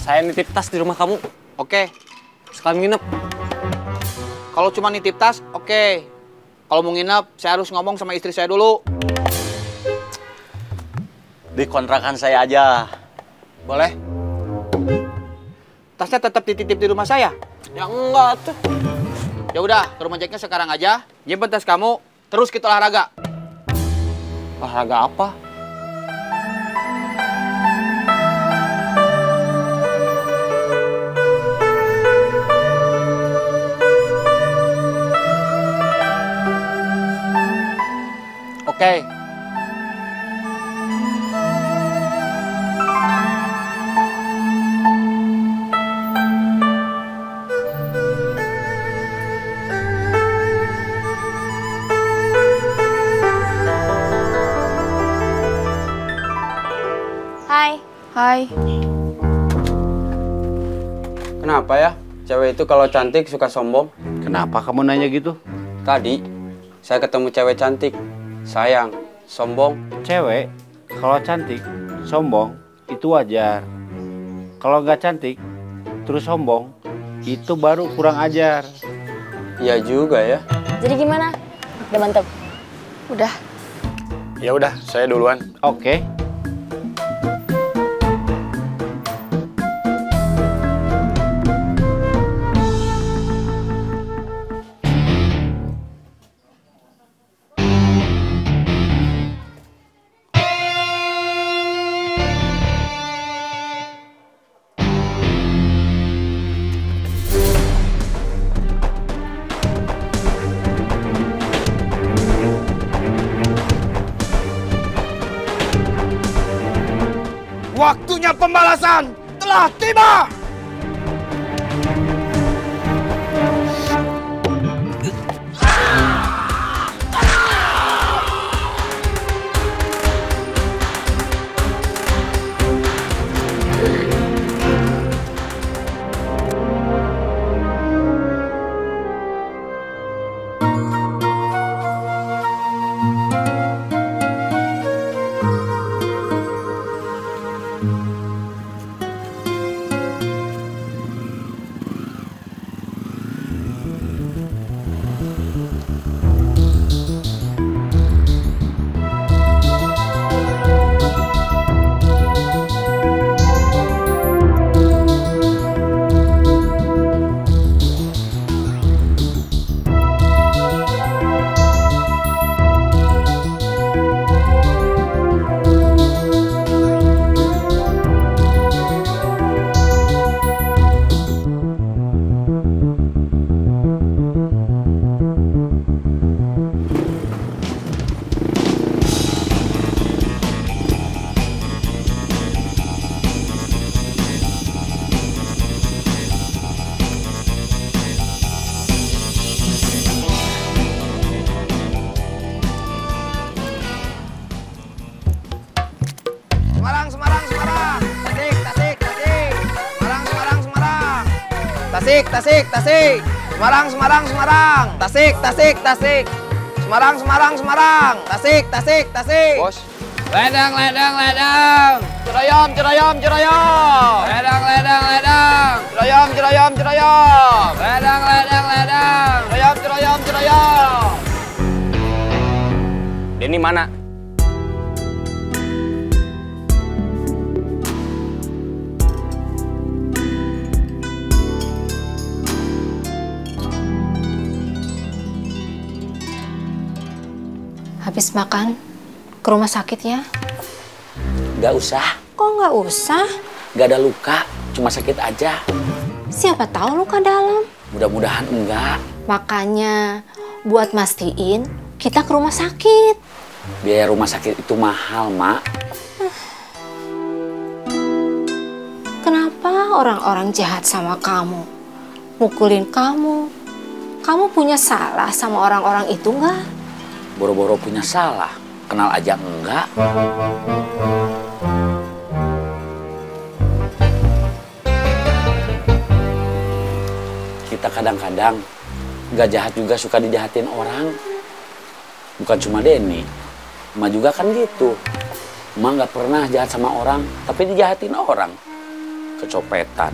Saya nitip tas di rumah kamu. Oke. Sekalian nginep. Kalau cuma nitip tas, oke. Kalau mau nginep, saya harus ngomong sama istri saya dulu. Di kontrakan saya aja. Boleh? Tasnya tetap dititip di rumah saya? Ya enggak tuh. Ya udah, ke rumah Jacknya sekarang aja. Nyimpen tas kamu, terus kita olahraga. Olahraga apa? Oke. Hai. Hai. Kenapa ya? Cewek itu kalau cantik suka sombong. Kenapa kamu nanya gitu? Tadi saya ketemu cewek cantik. Sayang, sombong. Cewek kalau cantik, sombong itu wajar. Kalau nggak cantik, terus sombong, itu baru kurang ajar. Iya juga ya. Jadi gimana? Udah mantep? Udah. Ya udah, saya duluan. Oke. Waktunya pembalasan telah tiba! Semarang, Semarang, Semarang. Tasik, tasik, tasik. Semarang, Semarang, Semarang. Tasik, tasik, tasik. Semarang, Semarang, Semarang. Tasik, tasik, tasik. Semarang, Semarang, Semarang. Tasik, tasik, tasik. Bos. Ledang, ledang, ledang. Ceroyom, ceroyom, ceroyom. Ledang, ledang, ledang. Ceroyom, ceroyom, ceroyom. Ledang, ledang, ledang. Ceroyom, ceroyom, ceroyom. Denny mana? Habis makan, ke rumah sakit ya? Gak usah. Kok nggak usah? Gak ada luka. Cuma sakit aja. Siapa tahu luka dalam. Mudah-mudahan enggak. Makanya, buat mastiin, kita ke rumah sakit. Biaya rumah sakit itu mahal, Mak. Kenapa orang-orang jahat sama kamu? Mukulin kamu? Kamu punya salah sama orang-orang itu nggak? Boro-boro punya salah. Kenal aja enggak. Kita kadang-kadang nggak jahat juga suka dijahatin orang. Bukan cuma Denny. Emak juga kan gitu. Emak nggak pernah jahat sama orang, tapi dijahatin orang. kecopetan.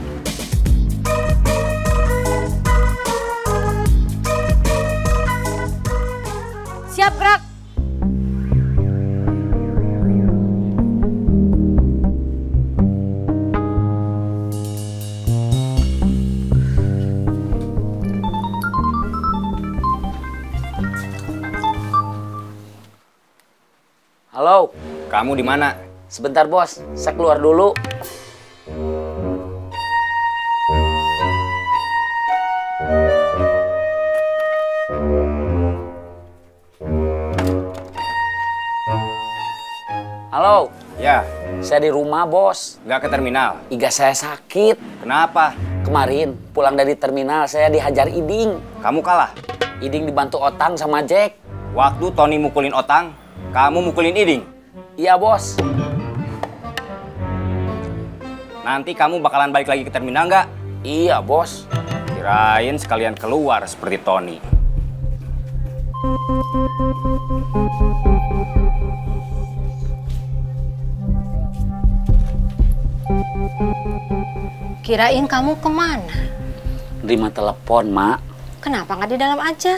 Siap gerak. Halo, Kamu di mana? sebentar bos, saya keluar dulu. Halo, Ya, saya di rumah bos. nggak ke terminal. Iga saya sakit. Kenapa? Kemarin pulang dari terminal saya dihajar Iding. Kamu kalah. Iding dibantu Otang sama Jack. Waktu Tony mukulin Otang, kamu mukulin Iding. Iya bos. Nanti kamu bakalan balik lagi ke terminal nggak? Iya bos. Kirain sekalian keluar seperti Tony. Kirain kamu kemana? Terima telepon, Mak. Kenapa nggak di dalam aja?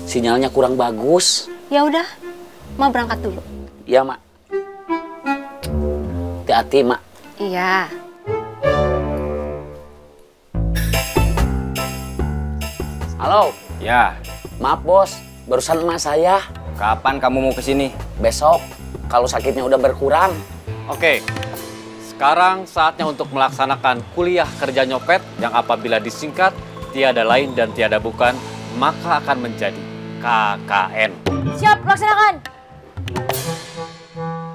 Sinyalnya kurang bagus. Ya udah, mau berangkat dulu. Iya, Mak. Hati-hati, Mak. Iya. Halo, Ya, maaf bos. Barusan emak saya. kapan kamu mau ke sini? Besok, kalau sakitnya udah berkurang. Oke, sekarang saatnya untuk melaksanakan kuliah kerja nyopet yang apabila disingkat tiada lain dan tiada bukan, maka akan menjadi KKN. Siap, laksanakan.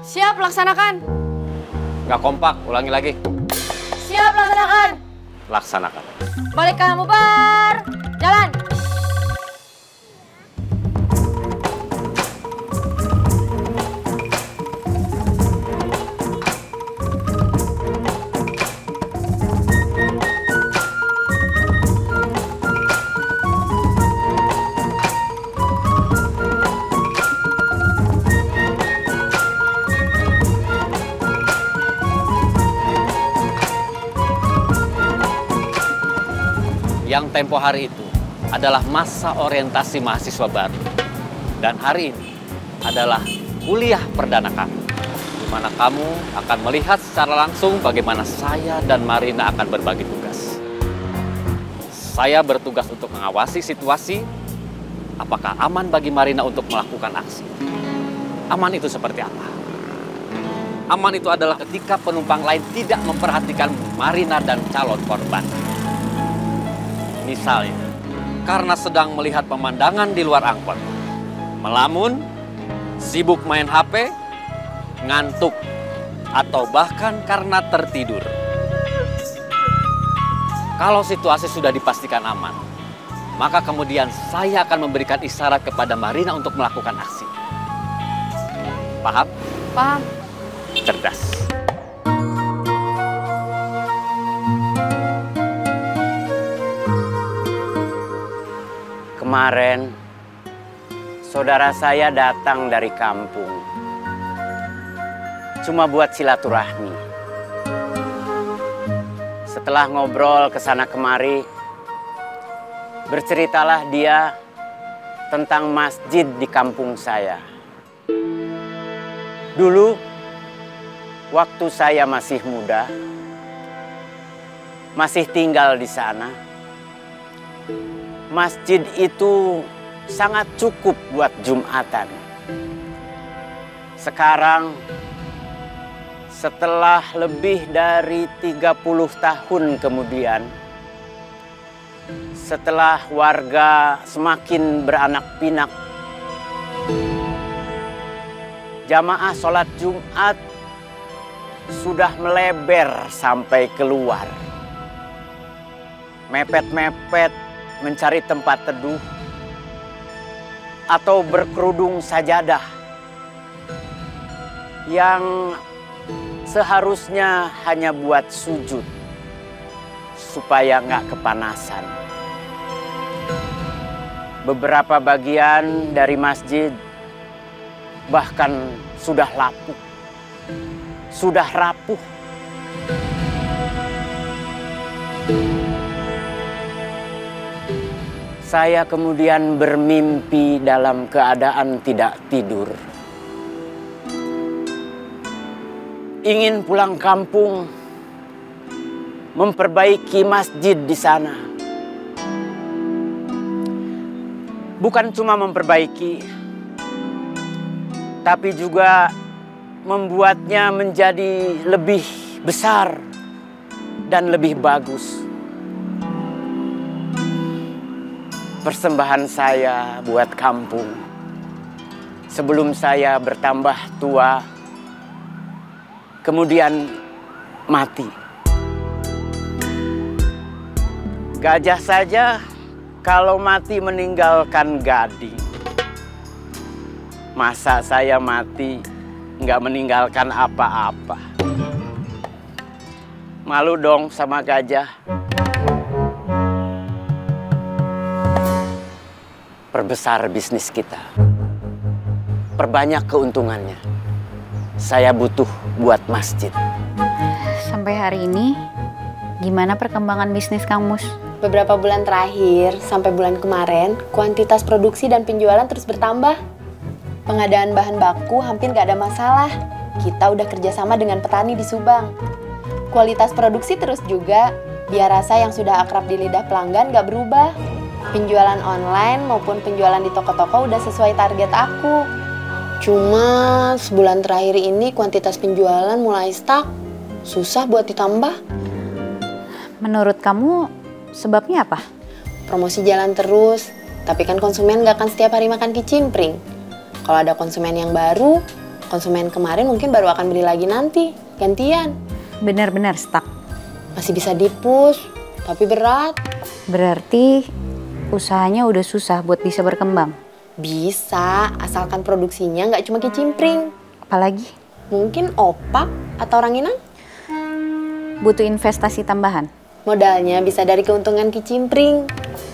Siap, laksanakan. Nggak kompak, ulangi lagi. Siap, laksanakan. Laksanakan. Balik kamu bar. Jalan. Yang tempo hari itu adalah masa orientasi mahasiswa baru. Dan hari ini adalah kuliah perdana kamu, di mana kamu akan melihat secara langsung bagaimana saya dan Marina akan berbagi tugas. Saya bertugas untuk mengawasi situasi, apakah aman bagi Marina untuk melakukan aksi. Aman itu seperti apa? Aman itu adalah ketika penumpang lain tidak memperhatikan Marina dan calon korban. Misalnya, karena sedang melihat pemandangan di luar angkot, melamun, sibuk main HP, ngantuk, atau bahkan karena tertidur. Kalau situasi sudah dipastikan aman, maka kemudian saya akan memberikan isyarat kepada Marina untuk melakukan aksi. Paham? Paham. Cerdas. Kemarin, saudara saya datang dari kampung. Cuma buat silaturahmi. Setelah ngobrol ke sana kemari, berceritalah dia tentang masjid di kampung saya. Dulu, waktu saya masih muda, masih tinggal di sana, masjid itu sangat cukup buat Jumatan. Sekarang, setelah lebih dari 30 tahun kemudian, setelah warga semakin beranak pinak, jamaah sholat Jumat sudah melebar sampai keluar. Mepet-mepet mencari tempat teduh atau berkerudung sajadah yang seharusnya hanya buat sujud supaya nggak kepanasan. Beberapa bagian dari masjid bahkan sudah lapuk, sudah rapuh. Saya kemudian bermimpi dalam keadaan tidak tidur. Ingin pulang kampung, memperbaiki masjid di sana. Bukan cuma memperbaiki, tapi juga membuatnya menjadi lebih besar dan lebih bagus. Persembahan saya buat kampung sebelum saya bertambah tua, kemudian mati. Gajah saja kalau mati meninggalkan gading. Masa saya mati nggak meninggalkan apa-apa? Malu dong sama gajah. Perbesar bisnis kita. Perbanyak keuntungannya. Saya butuh buat masjid. Sampai hari ini, gimana perkembangan bisnis Kang Mus? Beberapa bulan terakhir, sampai bulan kemarin, kuantitas produksi dan penjualan terus bertambah. Pengadaan bahan baku hampir nggak ada masalah. Kita udah kerjasama dengan petani di Subang. Kualitas produksi terus juga, biar rasa yang sudah akrab di lidah pelanggan nggak berubah. Penjualan online maupun penjualan di toko-toko udah sesuai target aku. Cuma sebulan terakhir ini kuantitas penjualan mulai stuck. Susah buat ditambah. Menurut kamu sebabnya apa? Promosi jalan terus, tapi kan konsumen nggak akan setiap hari makan kicimpring. Kalau ada konsumen yang baru, konsumen kemarin mungkin baru akan beli lagi nanti, gantian. Benar-benar stuck. Masih bisa di-push, tapi berat. Berarti usahanya udah susah buat bisa berkembang? Bisa, asalkan produksinya nggak cuma kicimpring. Apalagi? Mungkin opak atau ranginang. Butuh investasi tambahan? Modalnya bisa dari keuntungan kicimpring.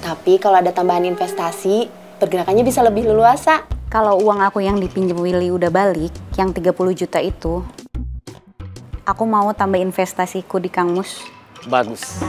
Tapi kalau ada tambahan investasi, pergerakannya bisa lebih leluasa. Kalau uang aku yang dipinjam Willy udah balik, yang 30 juta itu, aku mau tambah investasiku di Kang Mus. Bagus.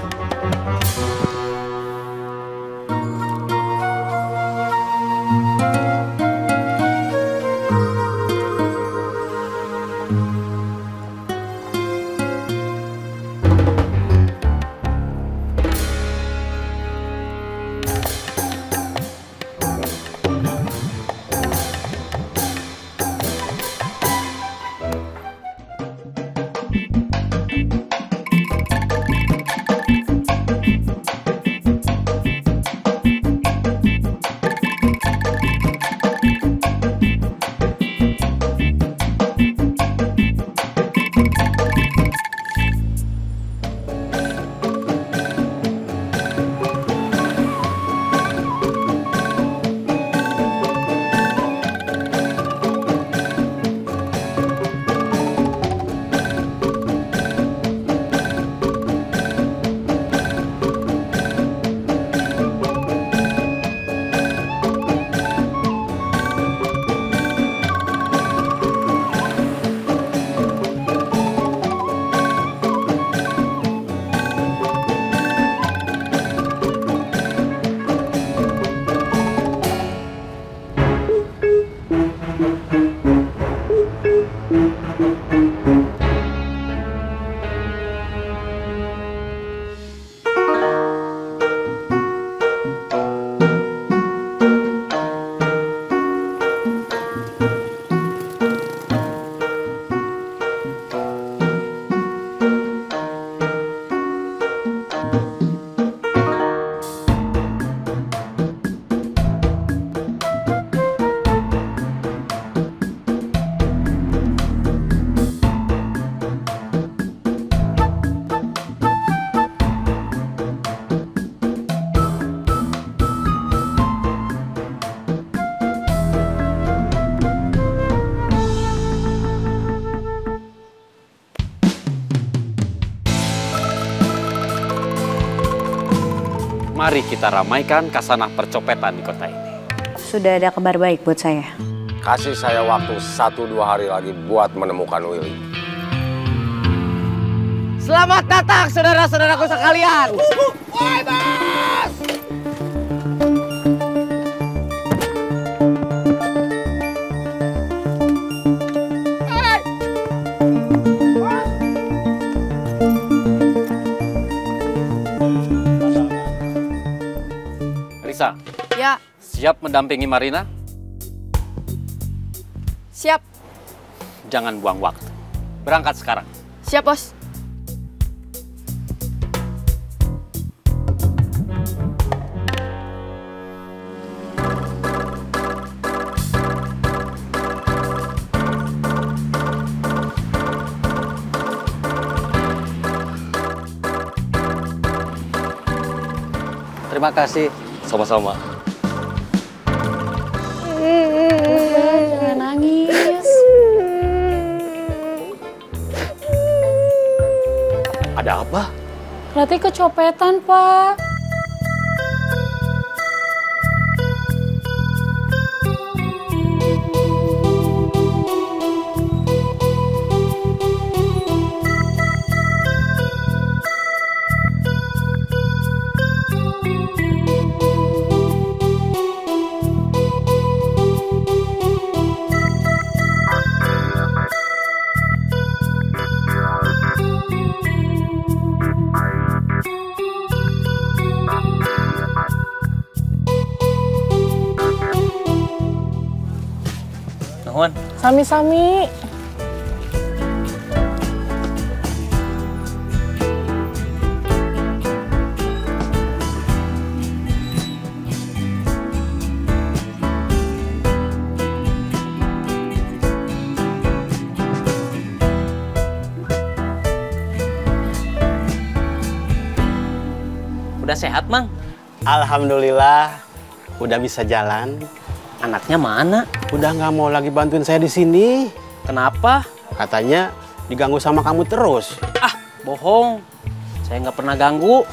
Mari kita ramaikan kasanah percopetan di kota ini. Sudah ada kabar baik buat saya. Kasih saya waktu 1-2 hari lagi buat menemukan Willy. Selamat datang saudara-saudaraku sekalian. Woi, Bos! Risa, Ya, siap mendampingi Marina? siap. Jangan buang waktu. Berangkat sekarang. Siap, Bos. Terima kasih. Sama-sama. Jangan nangis. Ada apa? Berarti kecopetan, Pak. Nuhun. Sami-sami. Udah sehat, Mang? Alhamdulillah, udah bisa jalan. Anaknya mana? Udah nggak mau lagi bantuin saya di sini. Kenapa? Katanya diganggu sama kamu terus. Ah, bohong. Saya nggak pernah ganggu.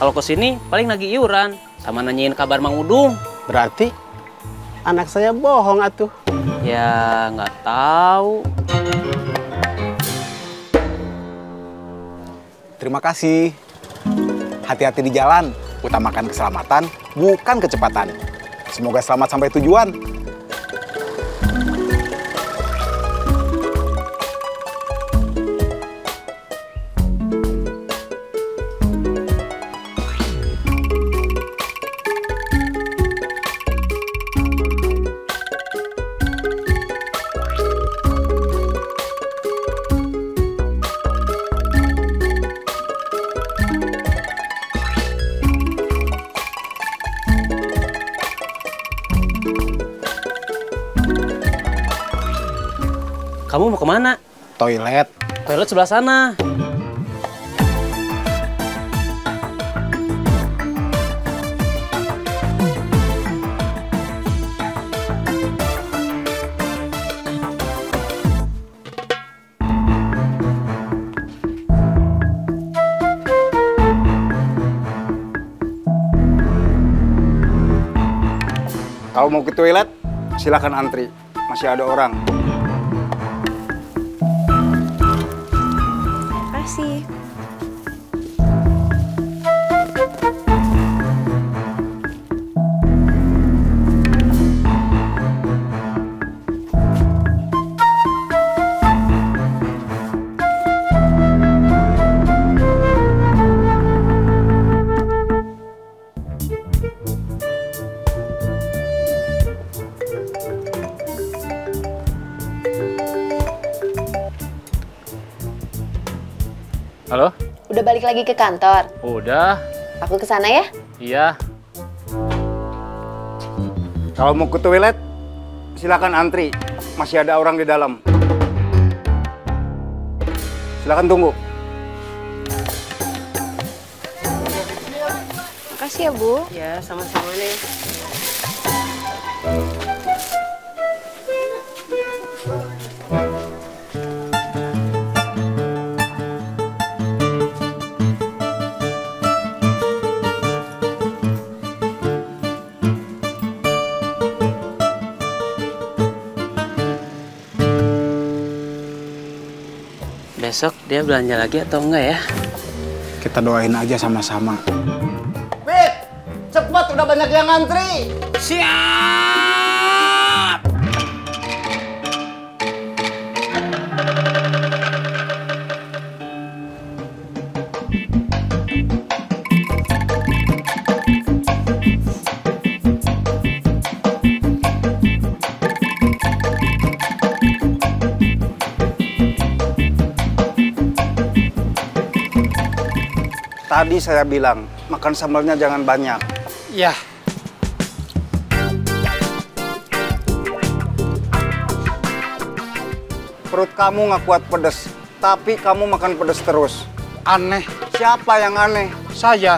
Kalau kesini paling nagih iuran sama nanyain kabar Mang Udung. Berarti anak saya bohong atuh. Ya, nggak tahu. Terima kasih. Hati-hati di jalan. Utamakan keselamatan, bukan kecepatan. Semoga selamat sampai tujuan. Kamu mau kemana? Toilet. Toilet sebelah sana. Kalau mau ke toilet, silakan antri. Masih ada orang. Makasih. Halo? Udah balik lagi ke kantor? Udah. Aku ke sana ya? Iya. Kalau mau ke toilet, silakan antri. Masih ada orang di dalam. Silakan tunggu. Makasih ya, Bu. Ya, sama-sama nih. Besok dia belanja lagi atau enggak ya? Kita doain aja sama-sama. Fit, cepet udah banyak yang ngantri. Siap! Tadi saya bilang, makan sambalnya jangan banyak. Ya. Perut kamu nggak kuat pedes, tapi kamu makan pedes terus. Aneh. Siapa yang aneh? Saya.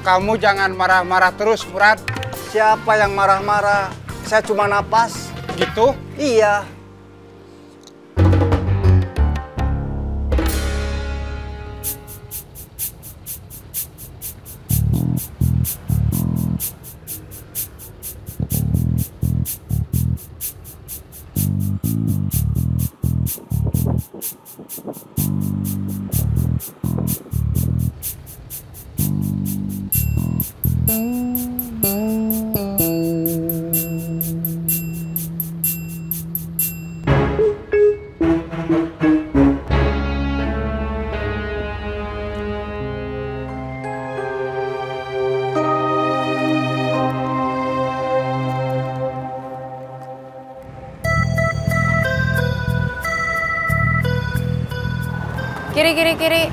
Kamu jangan marah-marah terus, Murad. Siapa yang marah-marah? Saya cuma napas. Gitu? Iya. Kiri, kiri, kiri.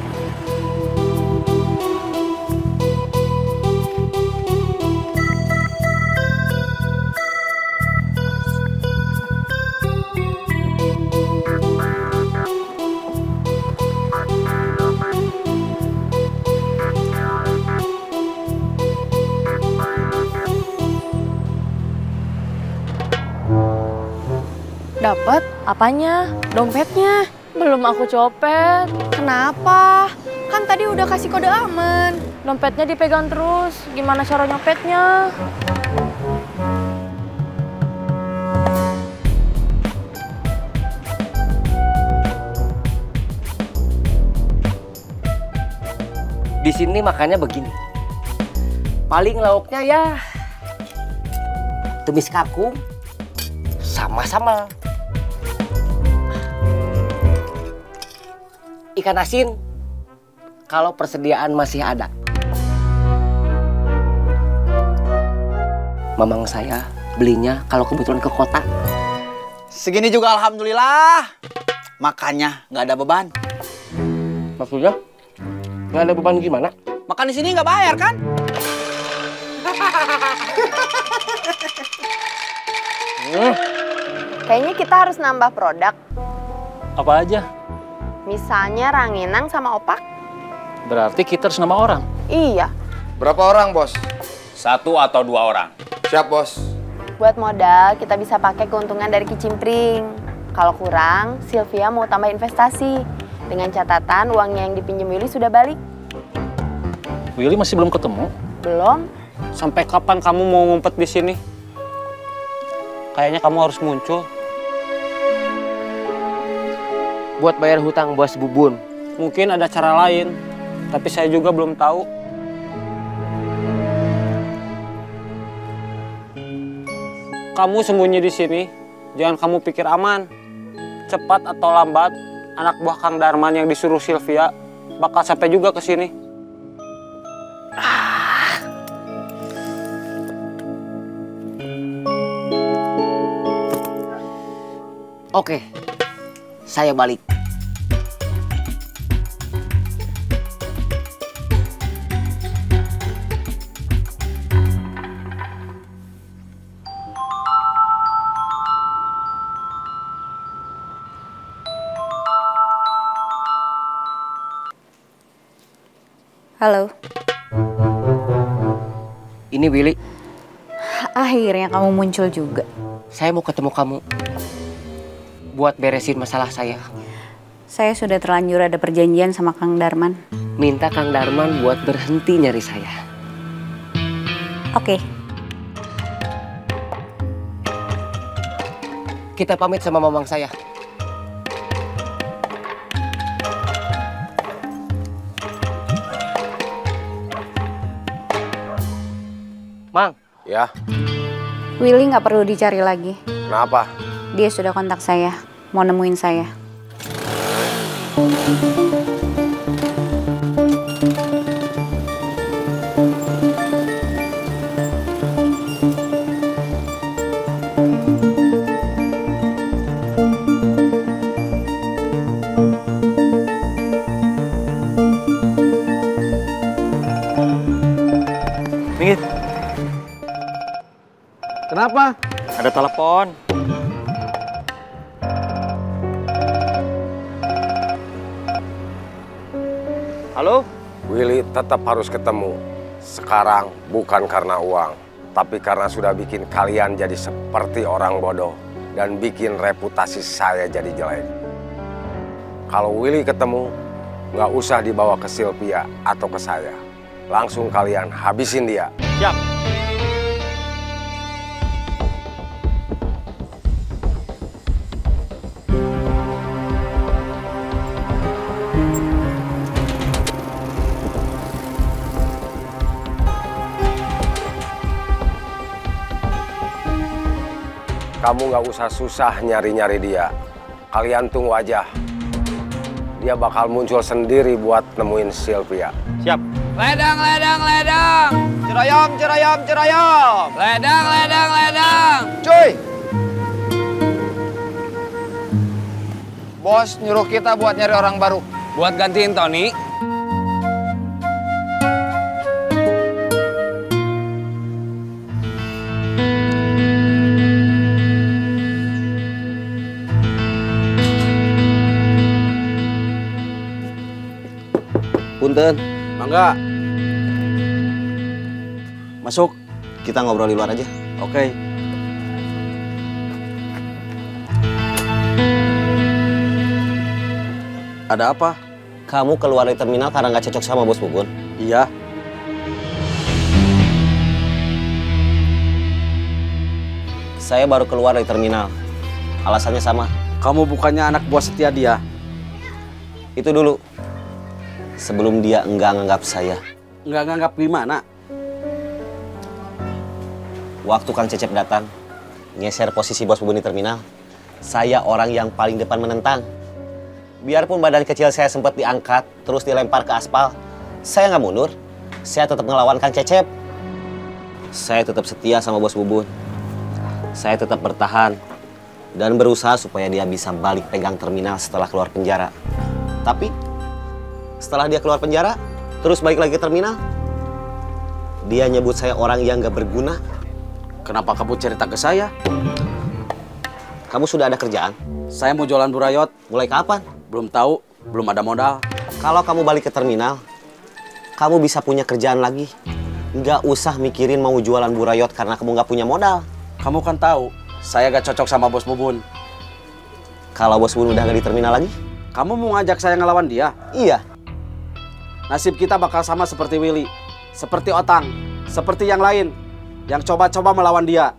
Dapat? Apanya? Dompetnya? Belum aku copet. Kenapa? Kan tadi udah kasih kode aman. Dompetnya dipegang terus. Gimana cara nyopetnya? Di sini makannya begini. Paling lauknya ya tumis kangkung sama sambal. Ikan asin kalau persediaan masih ada. Mamang saya belinya kalau kebetulan ke kota. Segini juga alhamdulillah. Makannya nggak ada beban. Maksudnya? Nggak ada beban gimana? Makan di sini nggak bayar kan? Kayaknya kita harus nambah produk. Apa aja? Misalnya ranginang sama opak. Berarti kita harus nambah orang. Iya. Berapa orang, Bos? 1 atau 2 orang. Siap, Bos. Buat modal, kita bisa pakai keuntungan dari kicimpring. Kalau kurang, Sylvia mau tambah investasi. Dengan catatan uangnya yang dipinjam Willy sudah balik. Willy masih belum ketemu? Belum. Sampai kapan kamu mau ngumpet di sini? Kayaknya kamu harus muncul. Buat bayar hutang Bos Bubun. Mungkin ada cara lain, tapi saya juga belum tahu. Kamu sembunyi di sini, jangan kamu pikir aman. Cepat atau lambat, anak buah Kang Darman yang disuruh Sylvia bakal sampai juga ke sini. Oke, saya balik. Halo. Ini Willy. Akhirnya kamu muncul juga. Saya mau ketemu kamu. Buat beresin masalah saya. Saya sudah terlanjur ada perjanjian sama Kang Darman. Minta Kang Darman buat berhenti nyari saya. Oke. Kita pamit sama mamang saya. Mang. Ya. Willy nggak perlu dicari lagi. Kenapa? Dia sudah kontak saya, mau nemuin saya. Minggir. Kenapa? Ada telepon. Halo? Willy tetap harus ketemu. Sekarang bukan karena uang, tapi karena sudah bikin kalian jadi seperti orang bodoh dan bikin reputasi saya jadi jelek. Kalau Willy ketemu, nggak usah dibawa ke Sylvia atau ke saya. Langsung kalian habisin dia. Siap. Kamu nggak usah susah nyari-nyari dia. Kalian tunggu aja. Dia bakal muncul sendiri buat nemuin Sylvia. Siap. Ledang, ledang, ledang. Ceroyom, ceroyom, ceroyom. Ledang, ledang, ledang. Cuy. Bos nyuruh kita buat nyari orang baru. Buat gantiin Tony. Punten. Mangga. Masuk. Kita ngobrol di luar aja. Oke. Ada apa? Kamu keluar dari terminal karena nggak cocok sama Bos Bubun? Iya. Saya baru keluar dari terminal. Alasannya sama. Kamu bukannya anak buah setia dia? Itu dulu. Sebelum dia enggak nganggap saya. Nggak nganggap gimana? Waktu Kang Cecep datang, ngeser posisi Bos Bubun di terminal, saya orang yang paling depan menentang. Biarpun badan kecil saya sempat diangkat, terus dilempar ke aspal, saya nggak mundur. Saya tetap ngelawan Kang Cecep. Saya tetap setia sama Bos Bubun. Saya tetap bertahan dan berusaha supaya dia bisa balik pegang terminal setelah keluar penjara. Tapi setelah dia keluar penjara, terus balik lagi ke terminal, dia nyebut saya orang yang gak berguna. Kenapa kamu cerita ke saya? Kamu sudah ada kerjaan? Saya mau jualan burayot. Mulai kapan? Belum tahu, belum ada modal. Kalau kamu balik ke terminal, kamu bisa punya kerjaan lagi. Nggak usah mikirin mau jualan burayot karena kamu nggak punya modal. Kamu kan tahu, saya gak cocok sama Bos Bubun. Kalau Bos Bubun udah nggak di terminal lagi? Kamu mau ngajak saya ngelawan dia? Iya. Nasib kita bakal sama seperti Willy, seperti Otang, seperti yang lain yang coba-coba melawan dia.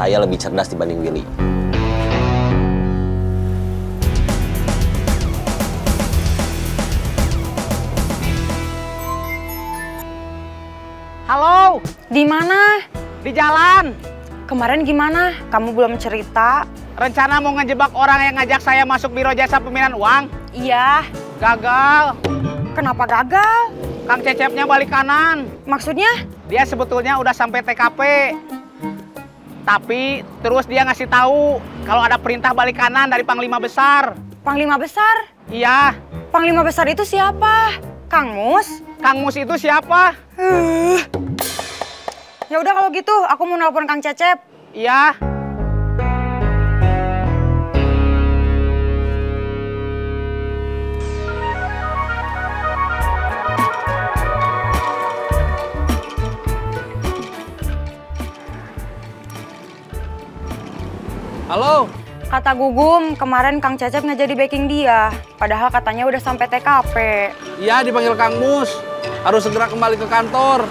Saya lebih cerdas dibanding Willy. Halo, di mana? Di jalan. Kemarin gimana? Kamu belum cerita. Rencana mau ngejebak orang yang ngajak saya masuk biro jasa pemilihan uang? Iya. Gagal. Kenapa gagal? Kang Cecepnya balik kanan. Maksudnya? Dia sebetulnya udah sampai TKP. Tapi terus dia ngasih tahu kalau ada perintah balik kanan dari Panglima Besar. Panglima Besar? Iya. Panglima Besar itu siapa? Kang Mus? Kang Mus itu siapa? Ya udah kalau gitu, aku mau nelpon Kang Cecep. Iya. Halo. Kata Gugum, kemarin Kang Cecep nggak jadi backing dia. Padahal katanya udah sampai TKP. Iya, dipanggil Kang Mus. Harus segera kembali ke kantor.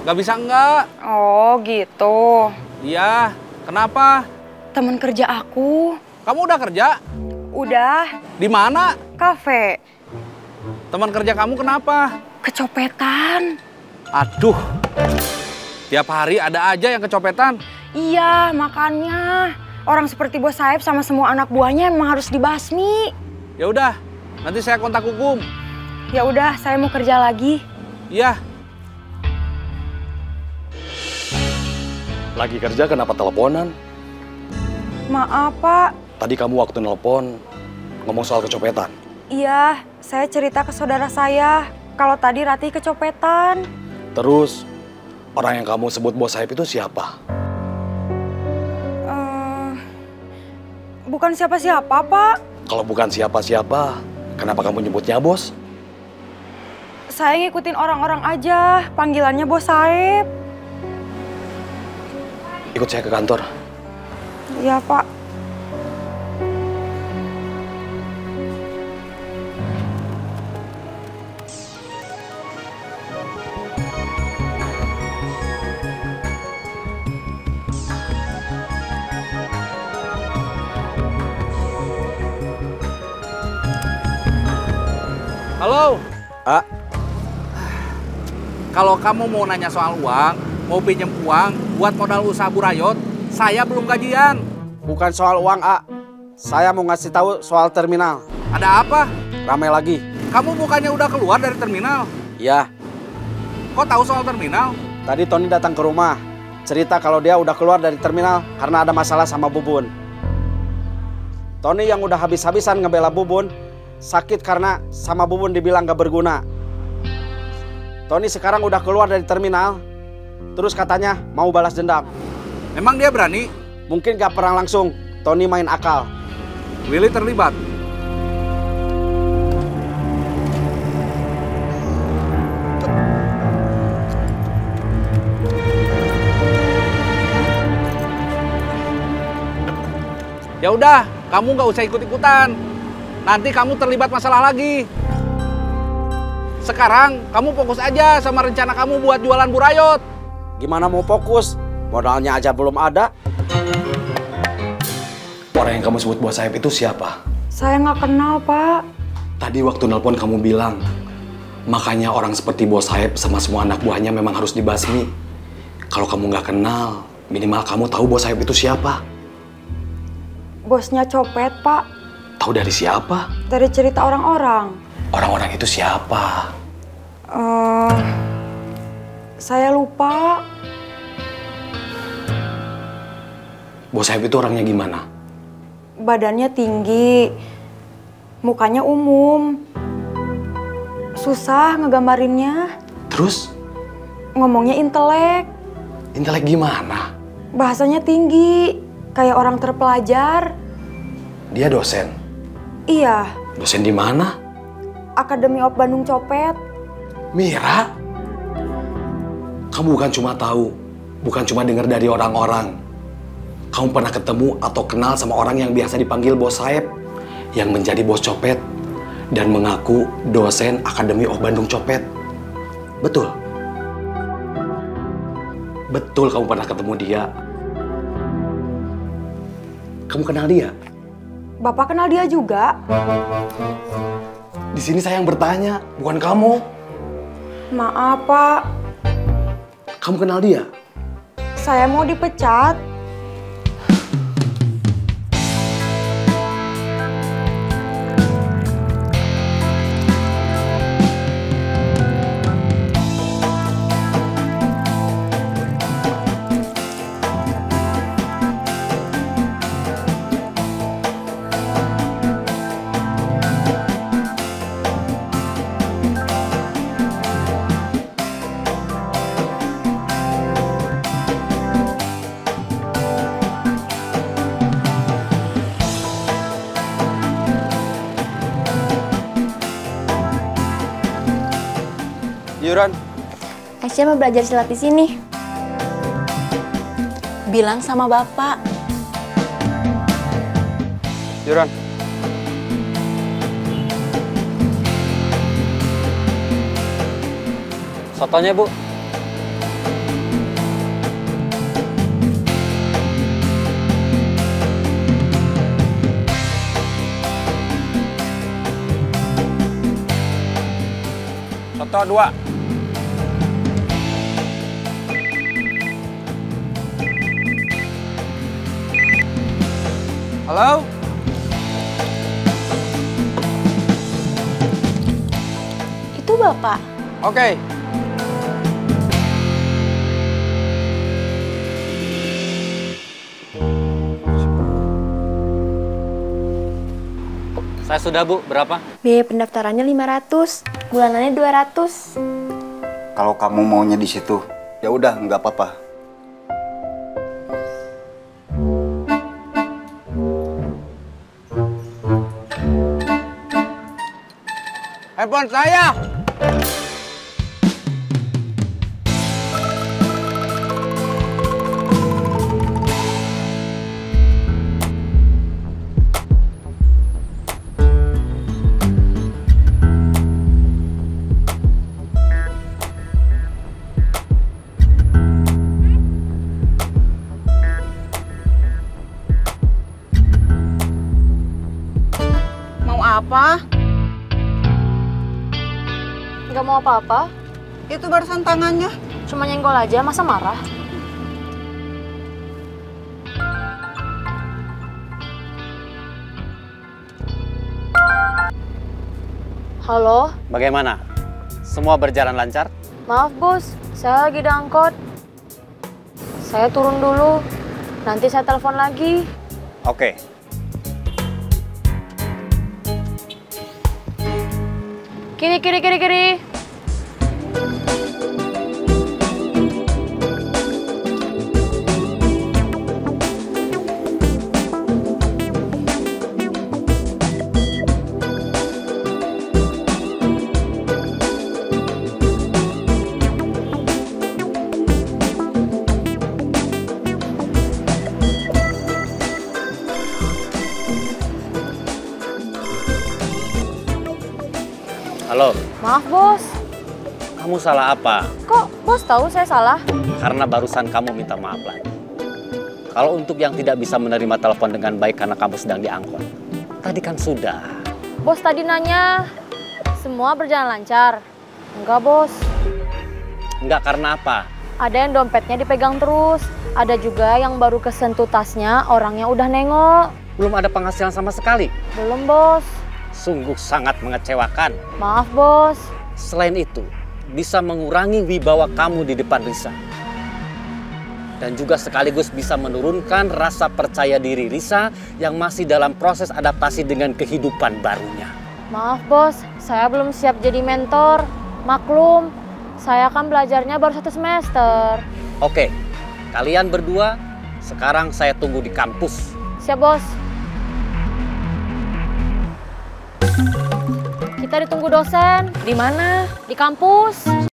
Gak bisa enggak? Oh, gitu. Iya, kenapa? Temen kerja aku. Kamu udah kerja? Udah. Di mana? Kafe. Teman kerja kamu kenapa? Kecopetan. Aduh. Tiap hari ada aja yang kecopetan. Iya, makanya. Orang seperti Bos Saeb sama semua anak buahnya emang harus dibasmi. Ya udah, nanti saya kontak Hukum. Ya udah, saya mau kerja lagi. Iya. Lagi kerja kenapa teleponan? Maaf, Pak. Tadi kamu waktu nelpon ngomong soal kecopetan. Iya, saya cerita ke saudara saya kalau tadi Ratih kecopetan. Terus, orang yang kamu sebut Bos Saeb itu siapa? Bukan siapa-siapa, Pak. Kalau bukan siapa-siapa, kenapa kamu nyebutnya Bos? Saya ngikutin orang-orang aja, panggilannya Bos Saeb. Ikut saya ke kantor. Iya, Pak. Halo. Kalau kamu mau nanya soal uang, mau pinjam uang buat modal usaha Burayot, saya belum gajian. Bukan soal uang, A. Saya mau ngasih tahu soal terminal. Ada apa? Ramai lagi. Kamu bukannya udah keluar dari terminal? Iya. Kok tahu soal terminal? Tadi Tony datang ke rumah. Cerita kalau dia udah keluar dari terminal karena ada masalah sama Bubun. Tony yang udah habis-habisan ngebela Bubun, sakit karena sama Bubun dibilang gak berguna. Tony sekarang udah keluar dari terminal, terus katanya mau balas dendam. Emang dia berani? Mungkin gak perang langsung, Tony main akal. Willy terlibat? Ya udah, kamu gak usah ikut-ikutan. Nanti kamu terlibat masalah lagi. Sekarang kamu fokus aja sama rencana kamu buat jualan Burayot. Gimana mau fokus? Modalnya aja belum ada. Orang yang kamu sebut Bos Saeb itu siapa? Saya nggak kenal, Pak. Tadi waktu nelpon kamu bilang, makanya orang seperti Bos Saeb sama semua anak buahnya memang harus dibasmi. Kalau kamu nggak kenal, minimal kamu tahu Bos Saeb itu siapa. Bosnya copet, Pak. Tahu dari siapa? Dari cerita orang-orang. Orang-orang itu siapa? Saya lupa. Bos Saeb itu orangnya gimana? Badannya tinggi, mukanya umum. Susah ngegambarinnya. Terus? Ngomongnya intelek. Intelek gimana? Bahasanya tinggi, kayak orang terpelajar. Dia dosen? Iya. Dosen di mana? Akademi of Bandung Copet. Mira? Kamu bukan cuma tahu, bukan cuma dengar dari orang-orang. Kamu pernah ketemu atau kenal sama orang yang biasa dipanggil Bos Saeb, yang menjadi bos copet dan mengaku dosen Akademi of Bandung Copet. Betul? Betul kamu pernah ketemu dia. Kamu kenal dia? Bapak kenal dia juga? Di sini saya yang bertanya, bukan kamu. Maaf, Pak. Kamu kenal dia? Saya mau dipecat. Yuran. Aisyah mau belajar silat di sini. Bilang sama Bapak. Yuran. Sotonya, Bu. Soto 2. Halo? Itu Bapak. Oke. Saya sudah, Bu. Berapa? Biaya pendaftarannya 500, bulanannya 200. Kalau kamu maunya di situ, ya udah nggak apa-apa. Handphone saya. Mau apa? Nggak mau apa-apa. Itu barusan tangannya. Cuma nyenggol aja, masa marah? Halo? Bagaimana? Semua berjalan lancar? Maaf bos, saya lagi di angkot. Saya turun dulu, nanti saya telepon lagi. Oke. Kiri, kiri, kiri, kiri. Halo, Maaf bos, kamu salah apa? kok bos tahu saya salah? Karena barusan kamu minta maaf lagi. Kalau untuk yang tidak bisa menerima telepon dengan baik karena kamu sedang diangkut, tadi kan sudah. Bos tadi nanya, semua berjalan lancar. Enggak bos, Enggak, karena apa? ada yang dompetnya dipegang terus. Ada juga yang baru kesentuh tasnya, orangnya udah nengok. Belum ada penghasilan sama sekali. Belum bos. Sungguh sangat mengecewakan. Maaf bos. Selain itu, bisa mengurangi wibawa kamu di depan Risa. Dan juga sekaligus bisa menurunkan rasa percaya diri Risa yang masih dalam proses adaptasi dengan kehidupan barunya. Maaf bos, saya belum siap jadi mentor. Maklum, saya kan belajarnya baru 1 semester. Oke, kalian berdua sekarang saya tunggu di kampus. Siap bos. Kita ditunggu dosen. Di mana? Di kampus.